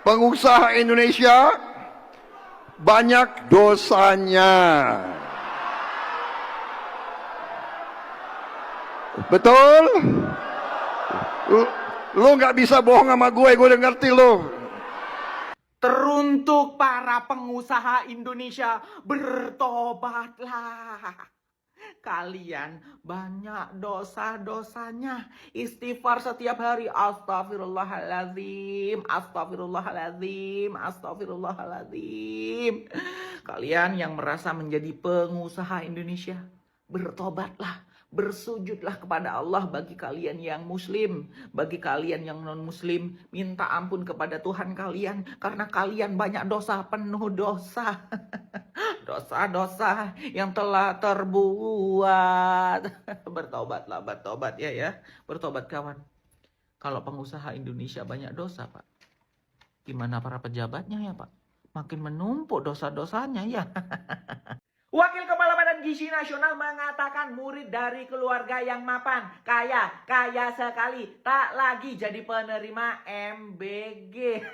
pengusaha Indonesia banyak dosanya. Betul? Lu nggak bisa bohong sama gue udah ngerti lu. Teruntuk para pengusaha Indonesia, bertobatlah. Kalian banyak dosa-dosanya. Istighfar setiap hari. Astagfirullahaladzim, astagfirullahaladzim, astagfirullahaladzim. Kalian yang merasa menjadi pengusaha Indonesia, bertobatlah. Bersujudlah kepada Allah. Bagi kalian yang muslim, bagi kalian yang non muslim, minta ampun kepada Tuhan kalian, karena kalian banyak dosa, penuh dosa. Dosa-dosa yang telah terbuat. Bertobatlah, bertobat ya. Bertobat kawan. Kalau pengusaha Indonesia banyak dosa, Pak, gimana para pejabatnya ya, Pak? Makin menumpuk dosa-dosanya ya. Wakil Kepala Badan Gizi Nasional mengatakan murid dari keluarga yang mapan, kaya sekali, tak lagi jadi penerima MBG.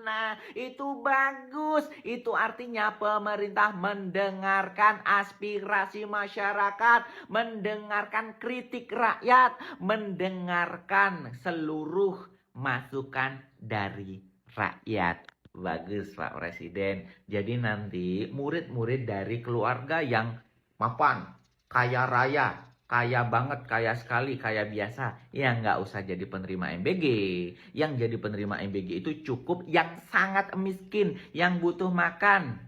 Nah, itu bagus. Itu artinya pemerintah mendengarkan aspirasi masyarakat, mendengarkan kritik rakyat, mendengarkan seluruh masukan dari rakyat. Bagus Pak Presiden. Jadi nanti murid-murid dari keluarga yang mapan, kaya raya, kaya banget, kaya sekali, kaya biasa, ya nggak usah jadi penerima MBG. Yang jadi penerima MBG itu cukup yang sangat miskin, yang butuh makan,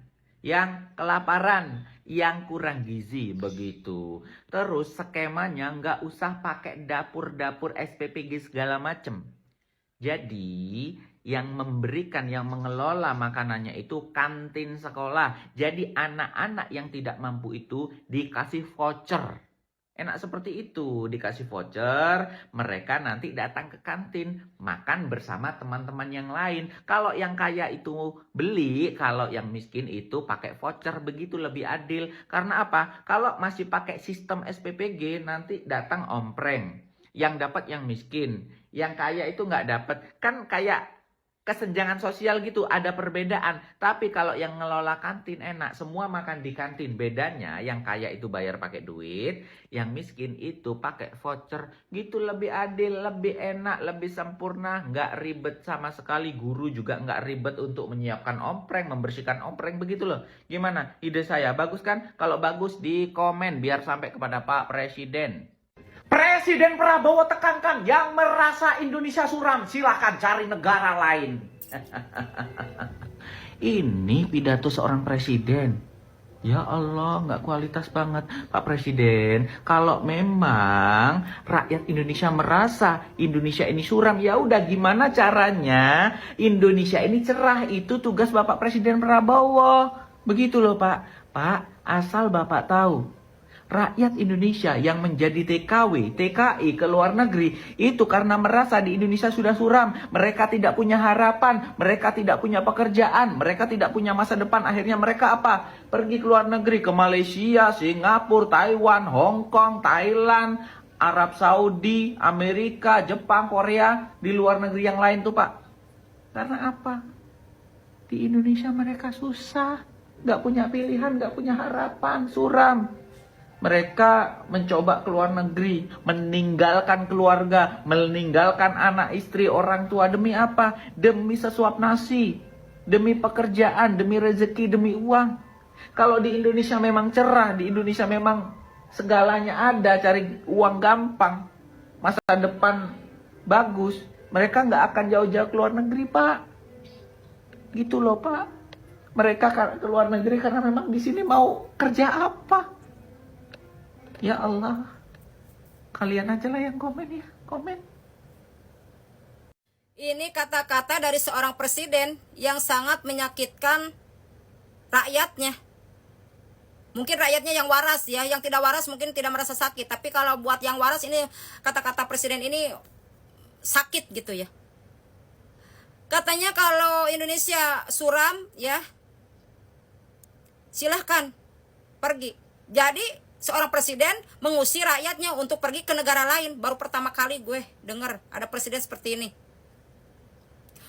yang kelaparan, yang kurang gizi, begitu. Terus skemanya nggak usah pakai dapur-dapur SPPG segala macem. Jadi yang memberikan, yang mengelola makanannya itu kantin sekolah. Jadi anak-anak yang tidak mampu itu dikasih voucher. Enak seperti itu, dikasih voucher, mereka nanti datang ke kantin, makan bersama teman-teman yang lain. Kalau yang kaya itu beli, kalau yang miskin itu pakai voucher, begitu lebih adil. Karena apa? Kalau masih pakai sistem SPPG, nanti datang ompreng. Yang dapat yang miskin, yang kaya itu nggak dapat. Kan kayak kesenjangan sosial gitu, ada perbedaan. Tapi kalau yang ngelola kantin enak, semua makan di kantin. Bedanya yang kaya itu bayar pakai duit, yang miskin itu pakai voucher. Gitu lebih adil, lebih enak, lebih sempurna, nggak ribet sama sekali. Guru juga nggak ribet untuk menyiapkan ompreng, membersihkan ompreng, begitu loh. Gimana? Ide saya bagus kan? Kalau bagus di komen biar sampai kepada Pak Presiden. Presiden Prabowo tekankan, yang merasa Indonesia suram silahkan cari negara lain. Ini pidato seorang presiden. Ya Allah, nggak kualitas banget. Pak Presiden, kalau memang rakyat Indonesia merasa Indonesia ini suram, ya udah gimana caranya Indonesia ini cerah? Itu tugas Bapak Presiden Prabowo. Begitu loh Pak. Pak, asal Bapak tahu, rakyat Indonesia yang menjadi TKW, TKI ke luar negeri itu karena merasa di Indonesia sudah suram, mereka tidak punya harapan, mereka tidak punya pekerjaan, mereka tidak punya masa depan. Akhirnya mereka apa? Pergi ke luar negeri, ke Malaysia, Singapura, Taiwan, Hong Kong, Thailand, Arab Saudi, Amerika, Jepang, Korea, di luar negeri yang lain tuh Pak. Karena apa? Di Indonesia mereka susah, nggak punya pilihan, nggak punya harapan, suram. Mereka mencoba ke luar negeri, meninggalkan keluarga, meninggalkan anak istri, orang tua. Demi apa? Demi sesuap nasi, demi pekerjaan, demi rezeki, demi uang. Kalau di Indonesia memang cerah, di Indonesia memang segalanya ada, cari uang gampang, masa depan bagus, mereka nggak akan jauh-jauh ke luar negeri, Pak. Gitu loh, Pak. Mereka ke luar negeri karena memang di sini mau kerja apa? Ya Allah, kalian aja lah yang komen ya, komen. Ini kata-kata dari seorang presiden yang sangat menyakitkan rakyatnya. Mungkin rakyatnya yang waras ya, yang tidak waras mungkin tidak merasa sakit. Tapi kalau buat yang waras ini, kata-kata presiden ini sakit gitu ya. Katanya kalau Indonesia suram ya, silahkan pergi. Jadi seorang presiden mengusir rakyatnya untuk pergi ke negara lain. Baru pertama kali gue dengar ada presiden seperti ini.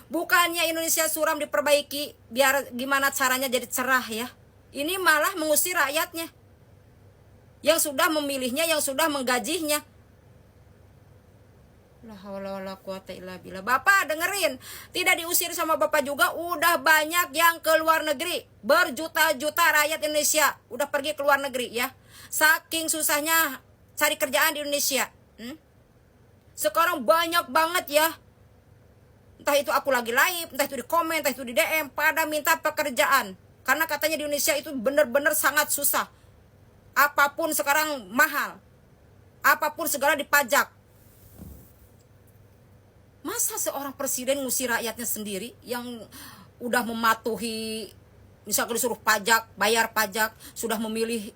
Bukannya Indonesia suram diperbaiki, biar gimana caranya jadi cerah ya. Ini malah mengusir rakyatnya. Yang sudah memilihnya, yang sudah menggajinya. La haula wala quwata illa billah. Bapak dengerin, tidak diusir sama Bapak juga, udah banyak yang ke luar negeri. Berjuta-juta rakyat Indonesia udah pergi ke luar negeri ya. Saking susahnya cari kerjaan di Indonesia. Sekarang banyak banget ya. Entah itu aku lagi live, entah itu di komen, entah itu di DM, pada minta pekerjaan. Karena katanya di Indonesia itu benar-benar sangat susah. Apapun sekarang mahal. Apapun segala dipajak. Masa seorang presiden ngusir rakyatnya sendiri yang udah mematuhi, misalnya disuruh pajak, bayar pajak, sudah memilih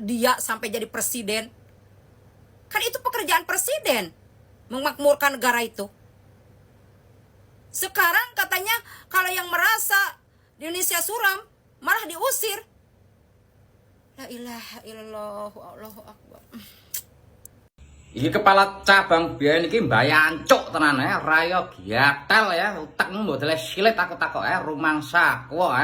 dia sampai jadi presiden. Kan itu pekerjaan presiden, memakmurkan negara itu. Sekarang katanya kalau yang merasa di Indonesia suram, malah diusir. La ilaha illallah, Allahu akbar. Iki kepala cabang biyen iki mbayancuk tenan raya giatel ya, utekmu mbok dele silit aku takok rumangsa kowe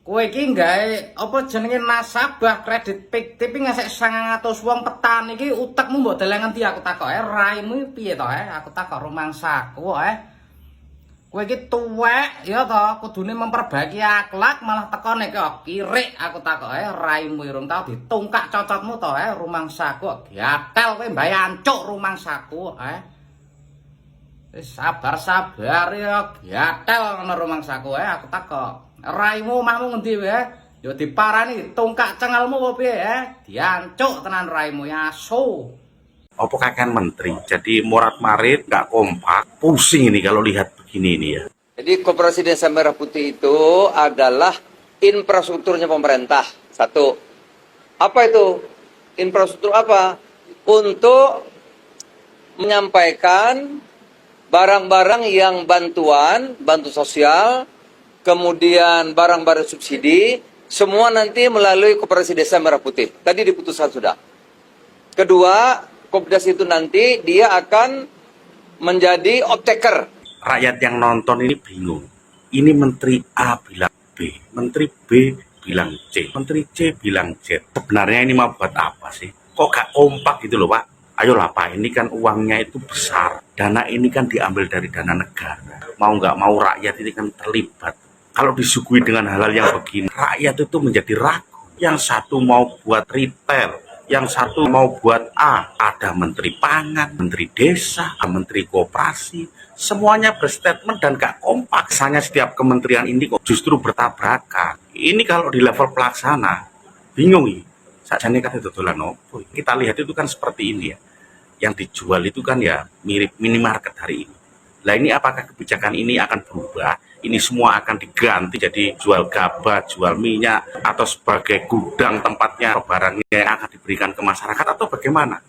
kowe iki gawe apa jenenge nasabah kredit fiktif ngasih 900 wong petani iki utekmu mbok dele ngendi aku takok raimu piye to aku takok rumangsa kowe iki tuwek ya to kudune memperbaiki akhlak malah tekone kok kirik aku takok raimu urung tau ditungkak cocotmu to rumangsaku gatel kowe mbayancuk rumangsaku wis sabar ya gatel ngono rumangsaku aku takok raimu omahmu ngendi wae ya diparani ditungkak cengelmu opo piye diancuk tenan raimu ya asu. Apa kakean menteri, jadi morat-marit, nggak kompak, pusing ini kalau lihat begini ini ya. Jadi Koperasi Desa Merah Putih itu adalah infrastrukturnya pemerintah. Satu, apa itu? Infrastruktur apa? Untuk menyampaikan barang-barang yang bantu sosial, kemudian barang-barang subsidi, semua nanti melalui Koperasi Desa Merah Putih. Tadi diputuskan sudah. Kedua, Kopdas itu nanti dia akan menjadi optaker. Rakyat yang nonton ini bingung. Ini Menteri A bilang B, Menteri B bilang C, Menteri C bilang Z. Sebenarnya ini mau buat apa sih? Kok gak kompak gitu loh Pak? Ayolah Pak, ini kan uangnya itu besar. Dana ini kan diambil dari dana negara. Mau nggak mau rakyat ini kan terlibat. Kalau disuguhi dengan hal-hal yang begini, rakyat itu menjadi ragu. Yang satu mau buat retail, yang satu mau buat A, ada Menteri Pangan, Menteri Desa, Menteri Koperasi, semuanya berstatement dan gak kompak. Misalnya setiap kementerian ini kok justru bertabrakan. Ini kalau di level pelaksana, bingung nih. Sajane kata dodolan opo. Kita lihat itu kan seperti ini ya. Yang dijual itu kan ya mirip minimarket hari ini. Nah ini apakah kebijakan ini akan berubah? Ini semua akan diganti jadi jual gabah, jual minyak, atau sebagai gudang tempatnya barangnya yang akan diberikan ke masyarakat atau bagaimana?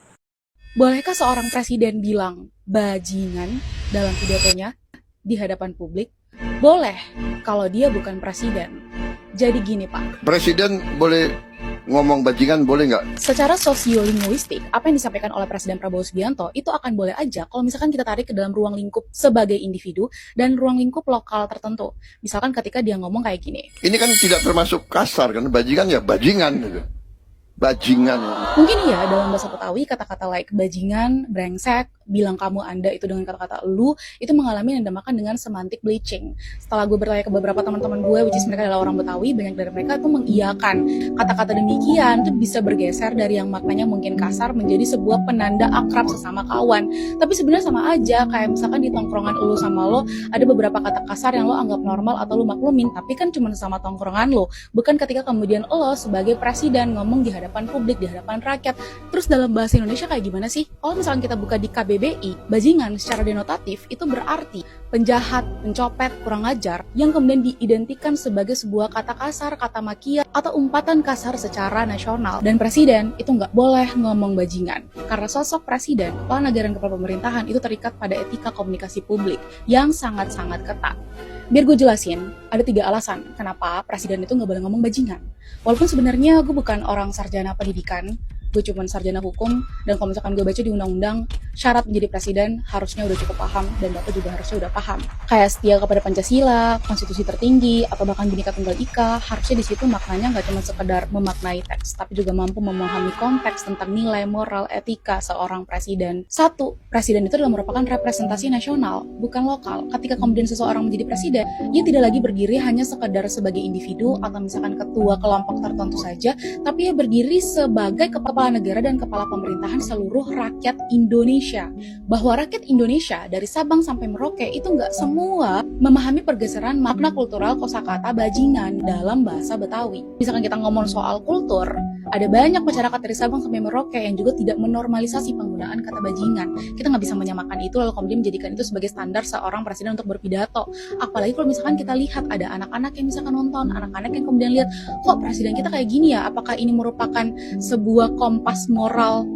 Bolehkah seorang presiden bilang bajingan dalam pidatonya di hadapan publik? Boleh, kalau dia bukan presiden. Jadi gini Pak. Presiden boleh ngomong bajingan, boleh nggak? Secara sosiolinguistik, apa yang disampaikan oleh Presiden Prabowo Subianto itu akan boleh aja kalau misalkan kita tarik ke dalam ruang lingkup sebagai individu dan ruang lingkup lokal tertentu. Misalkan ketika dia ngomong kayak gini. Ini kan tidak termasuk kasar kan? Bajingan ya bajingan gitu. Bajingan. Mungkin ya dalam bahasa Betawi kata-kata like bajingan, brengsek, bilang kamu Anda itu dengan kata-kata lu itu mengalami yang dinamakan dengan semantic bleaching. Setelah gue bertanya ke beberapa teman-teman gue, which is mereka adalah orang Betawi, banyak dari mereka tuh mengiyakan kata-kata demikian tuh bisa bergeser dari yang maknanya mungkin kasar menjadi sebuah penanda akrab sesama kawan. Tapi sebenarnya sama aja, kayak misalkan di tongkrongan lu sama lo ada beberapa kata kasar yang lo anggap normal atau lo maklumin, tapi kan cuma sama tongkrongan lo, bukan ketika kemudian lo sebagai presiden ngomong di hadapan publik, di hadapan rakyat. Terus dalam bahasa Indonesia kayak gimana sih? Kalau misalkan kita buka di KBBI, bajingan secara denotatif itu berarti penjahat, pencopet, kurang ajar yang kemudian diidentikan sebagai sebuah kata kasar, kata makian, atau umpatan kasar secara nasional. Dan presiden itu nggak boleh ngomong bajingan. Karena sosok presiden, kepala negara dan kepala pemerintahan itu terikat pada etika komunikasi publik yang sangat-sangat ketat. Biar gue jelasin, ada 3 alasan kenapa presiden itu nggak boleh ngomong bajingan. Walaupun sebenarnya gue bukan orang sarjana pendidikan, gue cuma sarjana hukum, dan kalau misalkan gue baca di undang-undang, syarat menjadi presiden harusnya udah cukup paham, dan Bapak juga harusnya udah paham. Kayak setia kepada Pancasila, konstitusi tertinggi, atau bahkan Bhinneka Tunggal Ika, harusnya di situ maknanya nggak cuma sekedar memaknai teks, tapi juga mampu memahami konteks tentang nilai moral etika seorang presiden. Satu, presiden itu adalah merupakan representasi nasional, bukan lokal. Ketika kemudian seseorang menjadi presiden, ia tidak lagi berdiri hanya sekedar sebagai individu atau misalkan ketua kelompok tertentu saja, tapi ia berdiri sebagai kepala negara dan kepala pemerintahan seluruh rakyat Indonesia. Bahwa rakyat Indonesia dari Sabang sampai Merauke itu nggak semua memahami pergeseran makna kultural kosakata bajingan dalam bahasa Betawi. Misalkan kita ngomong soal kultur, ada banyak masyarakat dari Sabang sampai Merauke yang juga tidak menormalisasi penggunaan kata bajingan. Kita nggak bisa menyamakan itu lalu kemudian menjadikan itu sebagai standar seorang presiden untuk berpidato. Apalagi kalau misalkan kita lihat ada anak-anak yang misalkan nonton, anak-anak yang kemudian lihat, kok presiden kita kayak gini ya? Apakah ini merupakan sebuah kompas moral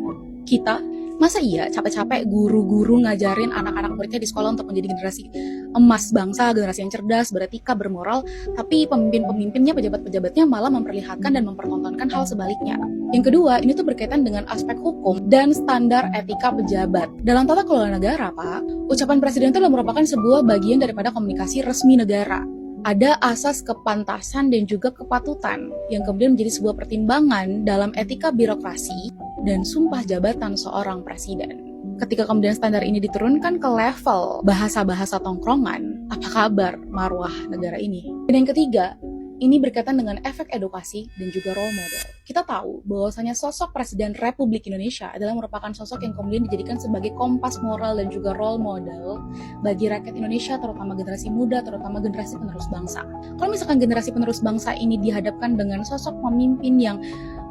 kita? Masa iya capek-capek guru-guru ngajarin anak-anak muridnya di sekolah untuk menjadi generasi emas bangsa, generasi yang cerdas, beretika, bermoral, tapi pemimpin-pemimpinnya, pejabat-pejabatnya malah memperlihatkan dan mempertontonkan hal sebaliknya. Yang kedua, ini tuh berkaitan dengan aspek hukum dan standar etika pejabat. Dalam tata kelola negara, Pak, ucapan presiden itu adalah merupakan sebuah bagian daripada komunikasi resmi negara. Ada asas kepantasan dan juga kepatutan yang kemudian menjadi sebuah pertimbangan dalam etika birokrasi dan sumpah jabatan seorang presiden. Ketika kemudian standar ini diturunkan ke level bahasa-bahasa tongkrongan, apa kabar marwah negara ini? Dan yang ketiga, ini berkaitan dengan efek edukasi dan juga role model. Kita tahu bahwasanya sosok Presiden Republik Indonesia adalah merupakan sosok yang kemudian dijadikan sebagai kompas moral dan juga role model bagi rakyat Indonesia, terutama generasi muda, terutama generasi penerus bangsa. Kalau misalkan generasi penerus bangsa ini dihadapkan dengan sosok pemimpin yang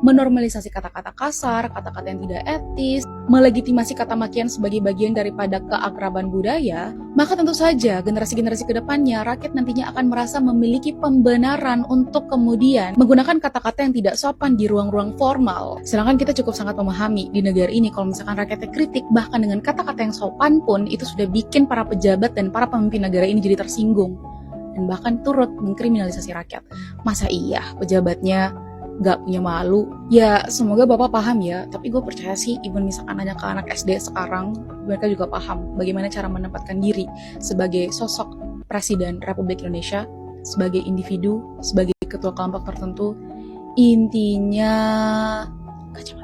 menormalisasi kata-kata kasar, kata-kata yang tidak etis, melegitimasi kata makian sebagai bagian daripada keakraban budaya, maka tentu saja generasi-generasi kedepannya rakyat nantinya akan merasa memiliki pembenaran untuk kemudian menggunakan kata-kata yang tidak sopan di ruang-ruang formal. Sedangkan kita cukup sangat memahami di negara ini kalau misalkan rakyatnya kritik, bahkan dengan kata-kata yang sopan pun itu sudah bikin para pejabat dan para pemimpin negara ini jadi tersinggung dan bahkan turut mengkriminalisasi rakyat. Masa iya pejabatnya gak punya malu? Ya semoga Bapak paham ya, tapi gue percaya sih even misalkan nanya ke anak SD sekarang, mereka juga paham bagaimana cara menempatkan diri sebagai sosok Presiden Republik Indonesia, sebagai individu, sebagai ketua kelompok tertentu. Intinya kacamata